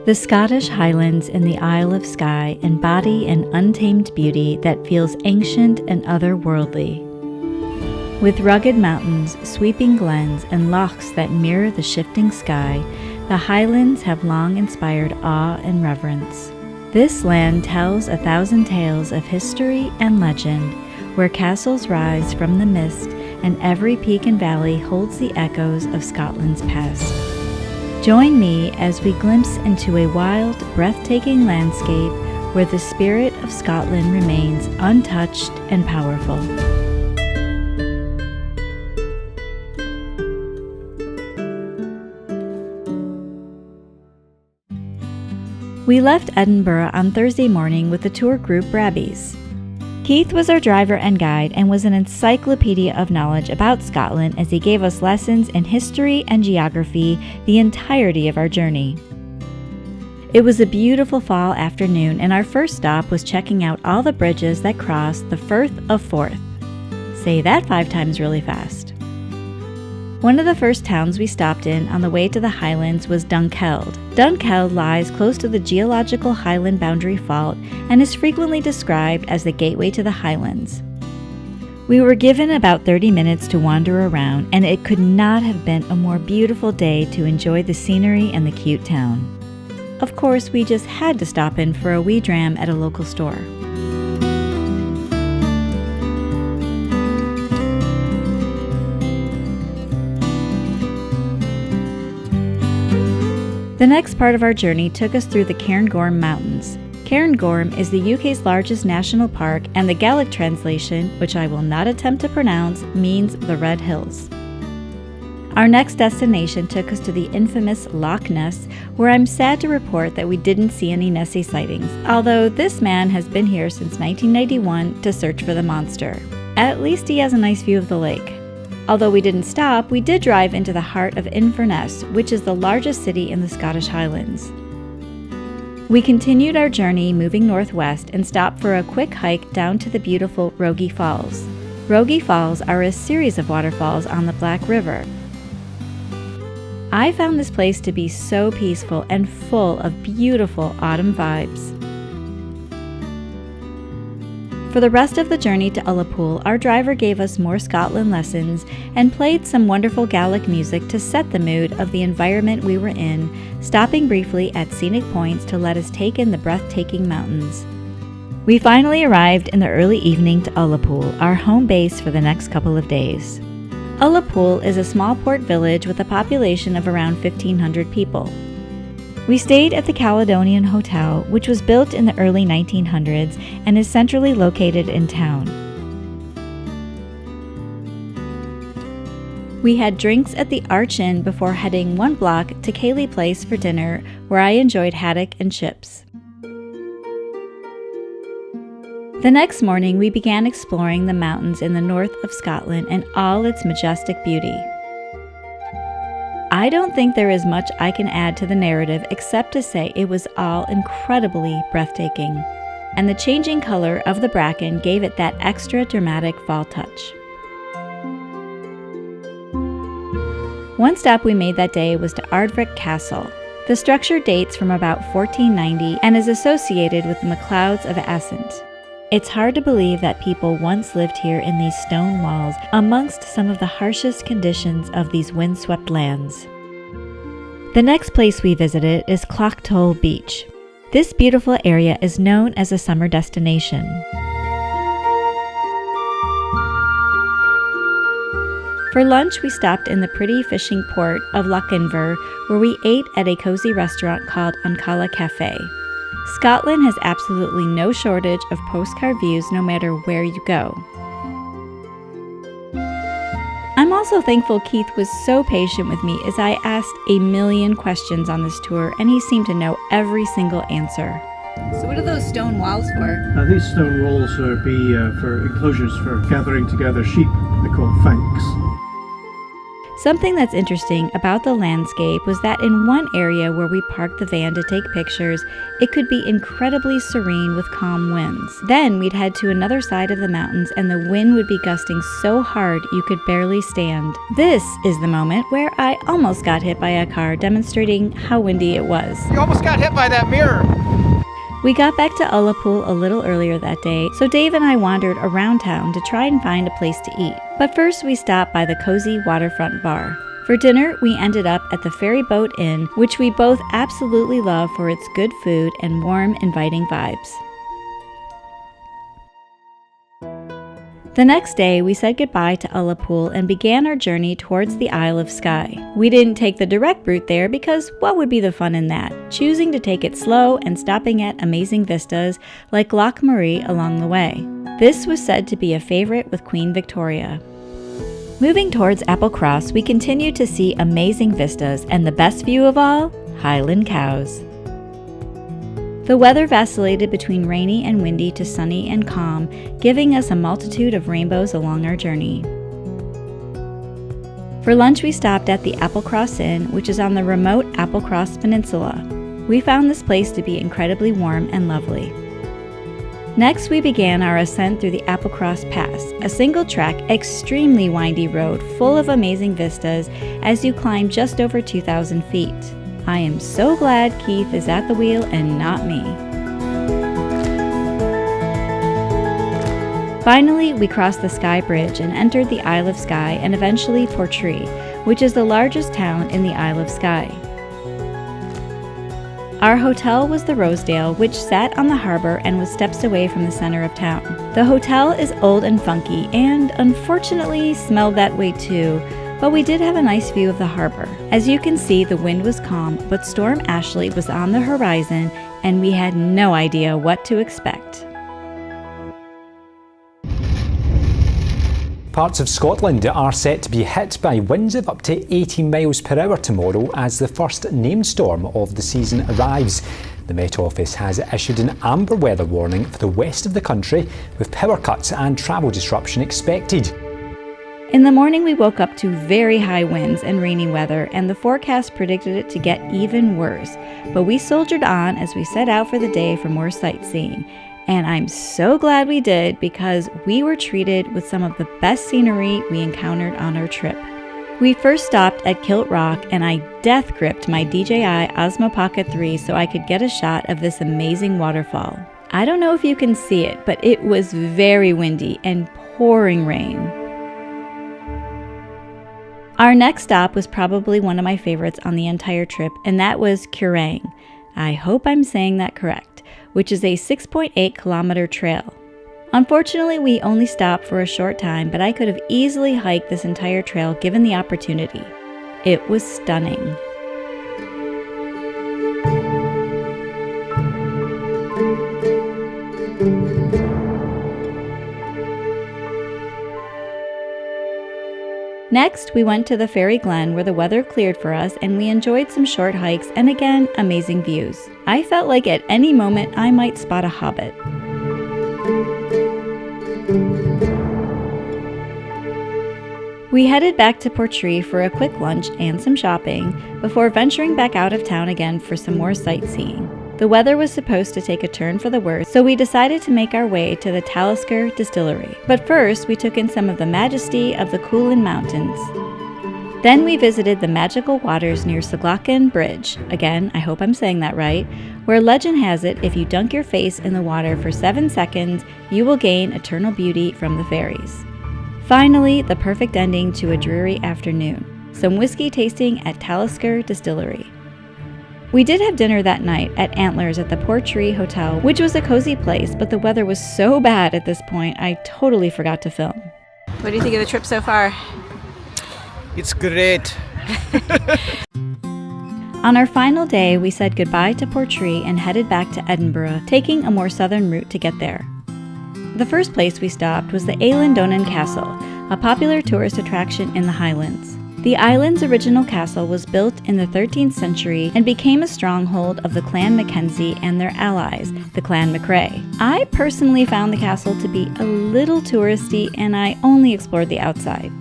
The Scottish Highlands in the Isle of Skye embody an untamed beauty that feels ancient and otherworldly. With rugged mountains, sweeping glens, and lochs that mirror the shifting sky, the Highlands have long inspired awe and reverence. This land tells 1,000 tales of history and legend, where castles rise from the mist and every peak and valley holds the echoes of Scotland's past. Join me as we glimpse into a wild, breathtaking landscape where the spirit of Scotland remains untouched and powerful. We left Edinburgh on Thursday morning with the tour group Rabbies. Keith was our driver and guide and was an encyclopedia of knowledge about Scotland as he gave us lessons in history and geography the entirety of our journey. It was a beautiful fall afternoon and our first stop was checking out all the bridges that cross the Firth of Forth. Say that 5 times really fast. One of the first towns we stopped in on the way to the Highlands was Dunkeld. Dunkeld lies close to the geological Highland boundary fault and is frequently described as the gateway to the Highlands. We were given about 30 minutes to wander around, and it could not have been a more beautiful day to enjoy the scenery and the cute town. Of course, we just had to stop in for a wee dram at a local store. The next part of our journey took us through the Cairngorms Mountains. Cairngorm is the UK's largest national park, and the Gaelic translation, which I will not attempt to pronounce, means the Red Hills. Our next destination took us to the infamous Loch Ness, where I'm sad to report that we didn't see any Nessie sightings, although this man has been here since 1991 to search for the monster. At least he has a nice view of the lake. Although we didn't stop, we did drive into the heart of Inverness, which is the largest city in the Scottish Highlands. We continued our journey moving northwest and stopped for a quick hike down to the beautiful Rogie Falls. Rogie Falls are a series of waterfalls on the Black River. I found this place to be so peaceful and full of beautiful autumn vibes. For the rest of the journey to Ullapool, our driver gave us more Scotland lessons and played some wonderful Gaelic music to set the mood of the environment we were in, stopping briefly at scenic points to let us take in the breathtaking mountains. We finally arrived in the early evening to Ullapool, our home base for the next couple of days. Ullapool is a small port village with a population of around 1,500 people. We stayed at the Caledonian Hotel, which was built in the early 1900s and is centrally located in town. We had drinks at the Arch Inn before heading 1 block to Cayley Place for dinner, where I enjoyed haddock and chips. The next morning, we began exploring the mountains in the north of Scotland and all its majestic beauty. I don't think there is much I can add to the narrative except to say it was all incredibly breathtaking, and the changing color of the bracken gave it that extra dramatic fall touch. One stop we made that day was to Ardvreck Castle. The structure dates from about 1490 and is associated with the MacLeods of Assynt. It's hard to believe that people once lived here in these stone walls amongst some of the harshest conditions of these windswept lands. The next place we visited is Clachtoll Beach. This beautiful area is known as a summer destination. For lunch, we stopped in the pretty fishing port of Lochinver, where we ate at a cozy restaurant called Ancala Cafe. Scotland has absolutely no shortage of postcard views no matter where you go. I'm also thankful Keith was so patient with me as I asked a million questions on this tour, and he seemed to know every single answer. So what are those stone walls for? These stone walls are for enclosures for gathering together sheep. They're called fanks. Something that's interesting about the landscape was that in one area where we parked the van to take pictures, it could be incredibly serene with calm winds. Then we'd head to another side of the mountains and the wind would be gusting so hard you could barely stand. This is the moment where I almost got hit by a car, demonstrating how windy it was. You almost got hit by that mirror. We got back to Ullapool a little earlier that day, so Dave and I wandered around town to try and find a place to eat. But first we stopped by the cozy waterfront bar. For dinner, we ended up at the Ferry Boat Inn, which we both absolutely love for its good food and warm, inviting vibes. The next day, we said goodbye to Ullapool and began our journey towards the Isle of Skye. We didn't take the direct route there because what would be the fun in that? Choosing to take it slow and stopping at amazing vistas like Loch Maree along the way. This was said to be a favorite with Queen Victoria. Moving towards Applecross, we continued to see amazing vistas and the best view of all, Highland cows. The weather vacillated between rainy and windy to sunny and calm, giving us a multitude of rainbows along our journey. For lunch, we stopped at the Applecross Inn, which is on the remote Applecross Peninsula. We found this place to be incredibly warm and lovely. Next, we began our ascent through the Applecross Pass, a single-track, extremely windy road full of amazing vistas as you climb just over 2,000 feet. I am so glad Keith is at the wheel and not me. Finally, we crossed the Skye Bridge and entered the Isle of Skye and eventually Portree, which is the largest town in the Isle of Skye. Our hotel was the Rosedale, which sat on the harbor and was steps away from the center of town. The hotel is old and funky and, unfortunately, smelled that way too, but we did have a nice view of the harbor. As you can see, the wind was calm, but Storm Ashley was on the horizon and we had no idea what to expect. Parts of Scotland are set to be hit by winds of up to 80 miles per hour tomorrow as the first named storm of the season arrives. The Met Office has issued an amber weather warning for the west of the country, with power cuts and travel disruption expected. In the morning, we woke up to very high winds and rainy weather, and the forecast predicted it to get even worse. But we soldiered on as we set out for the day for more sightseeing. And I'm so glad we did because we were treated with some of the best scenery we encountered on our trip. We first stopped at Kilt Rock and I death gripped my DJI Osmo Pocket 3 so I could get a shot of this amazing waterfall. I don't know if you can see it, but it was very windy and pouring rain. Our next stop was probably one of my favorites on the entire trip, and that was Quiraing. I hope I'm saying that correct, which is a 6.8 kilometer trail. Unfortunately, we only stopped for a short time, but I could have easily hiked this entire trail given the opportunity. It was stunning. Next, we went to the Ferry Glen where the weather cleared for us and we enjoyed some short hikes and again, amazing views. I felt like at any moment I might spot a hobbit. We headed back to Portree for a quick lunch and some shopping before venturing back out of town again for some more sightseeing. The weather was supposed to take a turn for the worse, so we decided to make our way to the Talisker Distillery. But first, we took in some of the majesty of the Cuillin Mountains. Then we visited the magical waters near Sligachan Bridge, again, I hope I'm saying that right, where legend has it if you dunk your face in the water for 7 seconds, you will gain eternal beauty from the fairies. Finally, the perfect ending to a dreary afternoon, some whiskey tasting at Talisker Distillery. We did have dinner that night at Antlers at the Portree Hotel, which was a cozy place, but the weather was so bad at this point, I totally forgot to film. What do you think of the trip so far? It's great. On our final day, we said goodbye to Portree and headed back to Edinburgh, taking a more southern route to get there. The first place we stopped was the Eilean Donan Castle, a popular tourist attraction in the Highlands. The island's original castle was built in the 13th century and became a stronghold of the Clan Mackenzie and their allies, the Clan Maree. I personally found the castle to be a little touristy and I only explored the outside.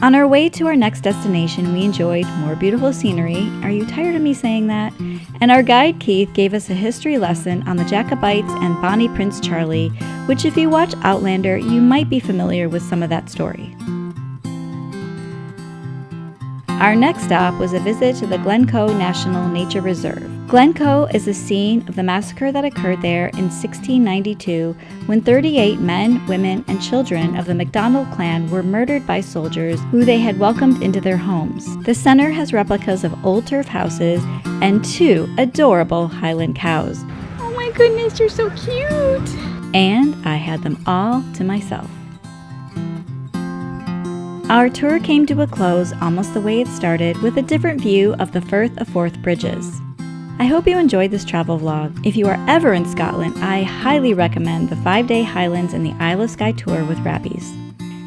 On our way to our next destination, we enjoyed more beautiful scenery. Are you tired of me saying that? And our guide Keith gave us a history lesson on the Jacobites and Bonnie Prince Charlie, which if you watch Outlander, you might be familiar with some of that story. Our next stop was a visit to the Glencoe National Nature Reserve. Glencoe is the scene of the massacre that occurred there in 1692 when 38 men, women, and children of the MacDonald clan were murdered by soldiers who they had welcomed into their homes. The center has replicas of old turf houses and 2 adorable Highland cows. Oh my goodness, you're so cute! And I had them all to myself. Our tour came to a close almost the way it started, with a different view of the Firth of Forth bridges. I hope you enjoyed this travel vlog. If you are ever in Scotland, I highly recommend the 5-day Highlands and the Isle of Skye tour with Rabbies.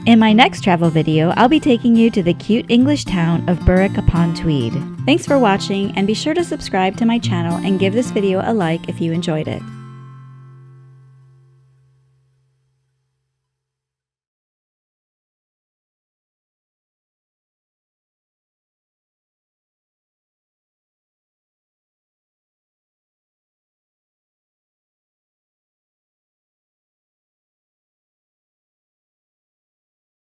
In my next travel video, I'll be taking you to the cute English town of Berwick upon Tweed. Thanks for watching, and be sure to subscribe to my channel and give this video a like if you enjoyed it.